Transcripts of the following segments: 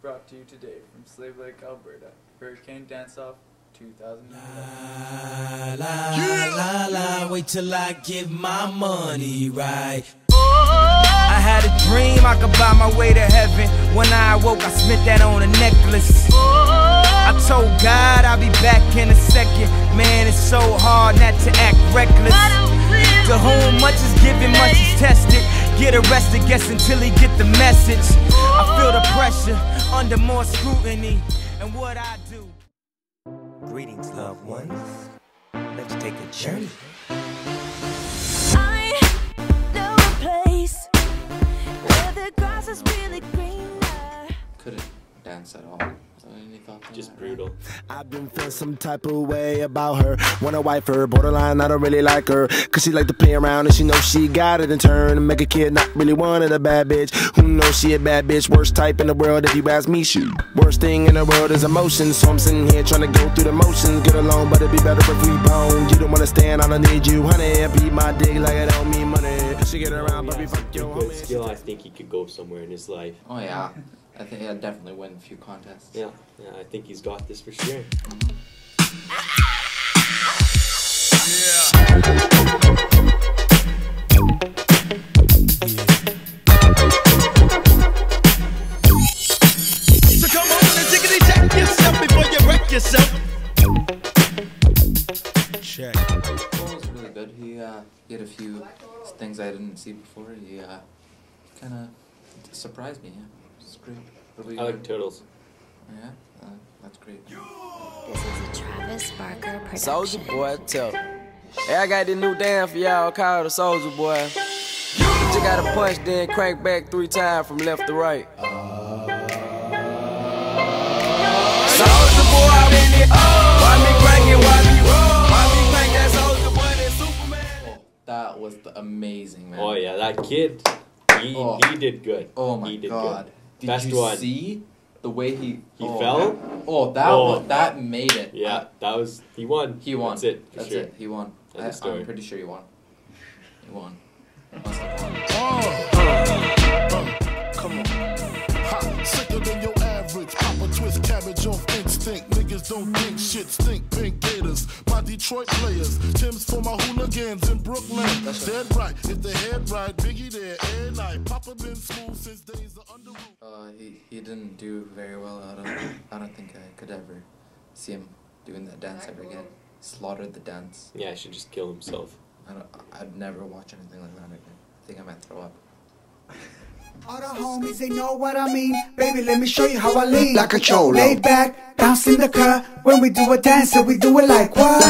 brought to you today from Slave Lake, Alberta. Hurricane Dance-Off 2011. La, la, wait till I get my money right. I had a dream I could buy my way to heaven. When I awoke, I spent that on a necklace. I told God I'll be back in a second. Man, it's so hard not to act reckless. To whom much is given, much is tested. Get arrested, guess until he get the message. I feel the pressure under more scrutiny. And what I do. Greetings, loved ones. Let's take a journey. I know a place where the grass is really greener. Couldn't dance at all. Any thoughts on Just that? brutal. I've been feeling some type of way about her. Wanna wife her, borderline, I don't really like her. Cause she like to play around and she knows she got it in turn. And make a kid not really wanted a bad bitch. Who knows she a bad bitch? Worst type in the world if you ask me, shoot. Worst thing in the world is emotion. So I'm sitting here trying to go through the motions. Get along, but it'd be better if we bone. You don't wanna stand, I don't need you, honey. Beat my dick like it don't mean money. She get around, but we fuck your Good homie. skill. I think he could go somewhere in his life. Oh yeah, I think he'll definitely win a few contests. Yeah, I think he's got this for sure. So come on and jiggity jack yourself before you wreck yourself. Check. Cole was really good. He had a few things I didn't see before. He kind of surprised me. Yeah, it's great. What about I like you? turtles. Yeah, that's great. This is a Travis Barker production. Soldier Boy, tell me. Hey, I got this new dance for y'all called the Soldier Boy. You just gotta punch, then crank back 3 times from left to right. Soldier Boy, I'm in it. Why me crank it? Why me crank that Soldier Boy? That Superman. Oh, that was amazing, man. Oh yeah, that kid. He did good. Oh my he did god. Good. Did Best you one. see the way he fell? Man. Oh, that made it. Yeah, that was he won. He won. That's it. For That's sure. it. He won. End of story. I'm pretty sure he won. He won. Must have won. Come on. Hot, sicker than your average. Papa twist cabbage off instinct. Niggas don't think shit stink. Pink Gators, my Detroit players. Tim's for my hooligans in Brooklyn. Dead right. If the head right, Biggie there. Air night. Papa been smooth since days of under. He didn't do very well. I don't think I could ever see him doing that dance ever again. Slaughtered the dance. Yeah, I should just kill himself. I'd never watch anything like that again. I think I might throw up. All the homies, they know what I mean. Baby, let me show you how I lean. Like a cholo. Laid back, bounce in the car. When we do a dance, so we do it like what?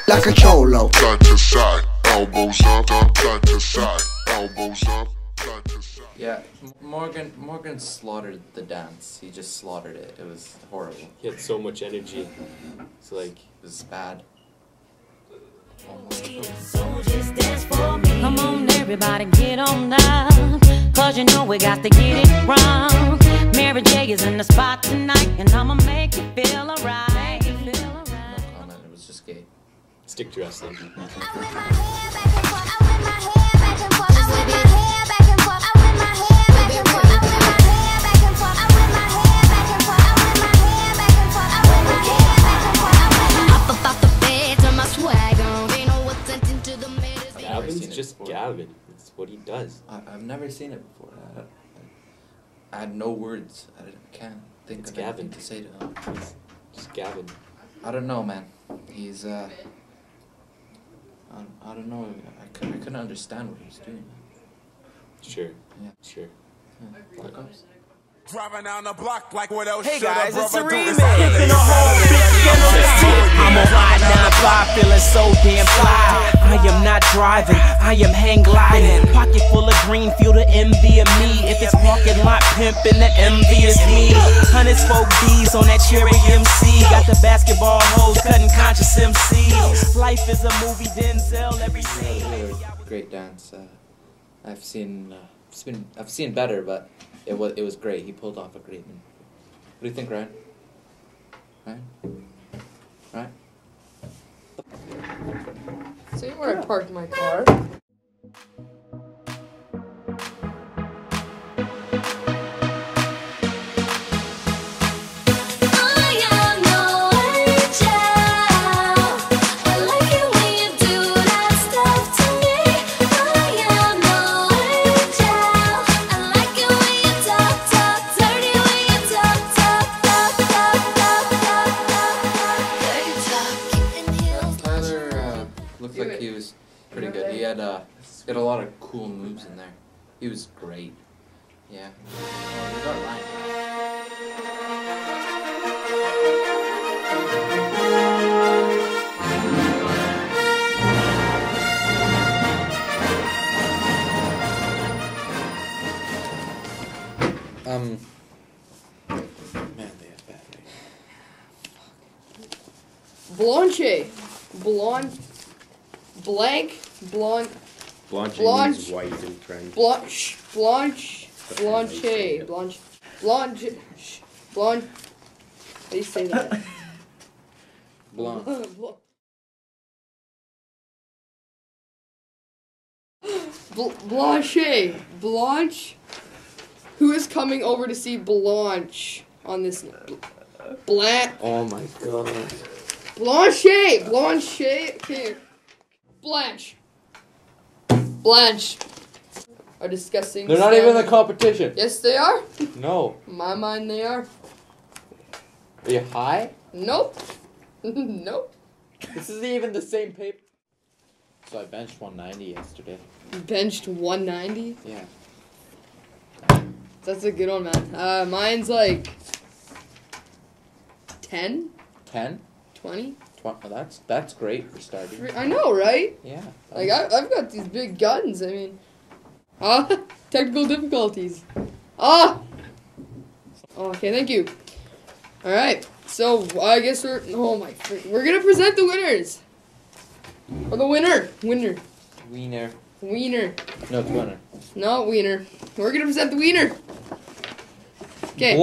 Like a cholo. Side to side, elbows up, side to side, elbows up, side to side. Yeah, Morgan slaughtered the dance. He just slaughtered it. It was horrible. He had so much energy. It's like It was bad. Soldiers dance for me. Come on, everybody, get on down. Cause you know we got to get it wrong. Mary J is in the spot tonight, and I'ma make you feel alright. No comment. It was just gay. stick to wrestling. Gavin's just Gavin. It's what he does. I've never seen it before. I had no words. I can't think It's of Gavin. anything to say to him. Just Gavin. I don't know, man. He's I don't know. I couldn't understand what he was doing. Sure. Yeah. Sure. Yeah. Look up. Driving down the block like what else Hey should guys, a it's a brother do? remix. Flipping a whole big skin on this tip. I'm a ride 9-5, feeling so damn fly. I am not driving, I am hang gliding. Pocket full of green, feel the envy of me. If it's parking lot pimping, the envy is me. Hundreds spoke D's on that cherry MC. Got the basketball hoes cutting conscious MCs. Life is a movie, Denzel every scene. Great dance. I've seen better, but it was great. He pulled off a great one. What do you think, Ryan? Ryan? See where I parked my car? He was great. Yeah. Oh, we got Ryan. Man, they have bad names. Blanche. Blonde. Blanche. Blanche means white in French. Blanche. Blanche. Blanche. Blanche. Blanche. Blanche. How do you say that? Blanche. Blanche. Blanche. Who is coming over to see Blanche on this? Blanche. Oh my god. Blanche. Blanche. Okay. Blanche. Blanche. Are discussing. They're not even in the competition. Yes, they are. No. In my mind, they are. Are you high? Nope. Nope. This isn't even the same paper. So I benched 190 yesterday. Benched 190. Yeah. That's a good one, man. Mine's like 10. 10? 20. That's great for starting. I know, right? Yeah. Like I've got these big guns. I mean, technical difficulties. Okay, thank you. All right, so I guess we're gonna present the winners. Or the winner. Wiener. Wiener. No, it's winner. No, wiener. We're gonna present the wiener. Okay.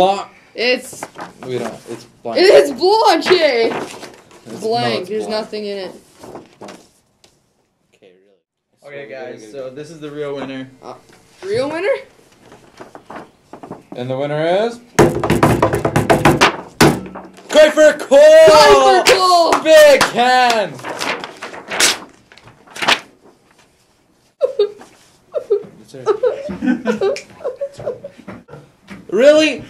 It's. We don't. It's blank. It's Blanche. It's Blank. There's blank. nothing in it. Okay, really. Okay, guys. So this is the real winner. Real winner? And the winner is Kuiper Cole. Kuiper Cole. Big hand. Really?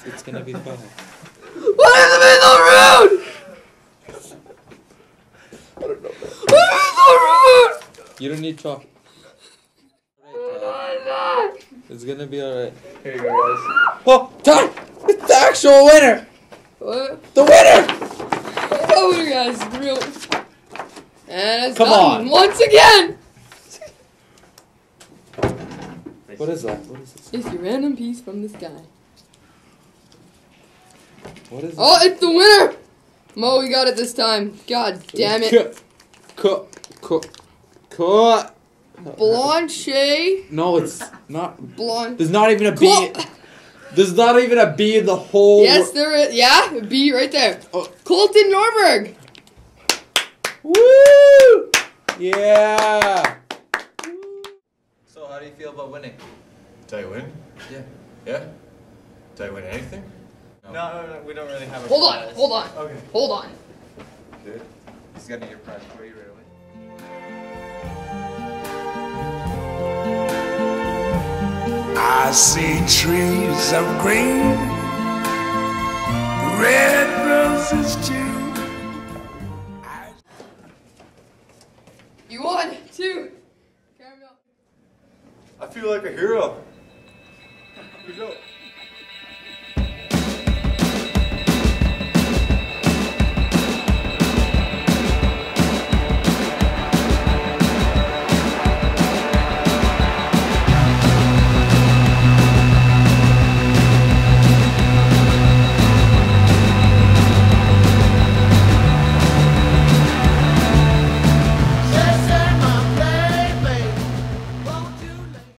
It's gonna be fun. What is the middle road? I don't know. What is the road? You don't need chocolate. It's gonna be alright. Here you go, guys. Oh, Todd! It's the actual winner! What? The winner! Oh, you guys, real. And it's Come done on. once again. What is that? What is this? It's your random piece from the sky. What is it? Oh, it's the winner! Mo, we got it this time. God damn it. Blanche. No, it's not. Blonde. There's not even a B. There's not even a B in the whole. Yes, there is. Yeah, a B right there. Oh. Colton Norberg. Woo! Yeah. So how do you feel about winning? Did I win? Yeah. Yeah? Did I win anything? No, we don't really have a Hold prize. on, hold on. Okay. Hold on. Dude, he's got your prize for you right away. I see trees of green, red roses too. You won, too. Caramel. I feel like a hero. Here we go.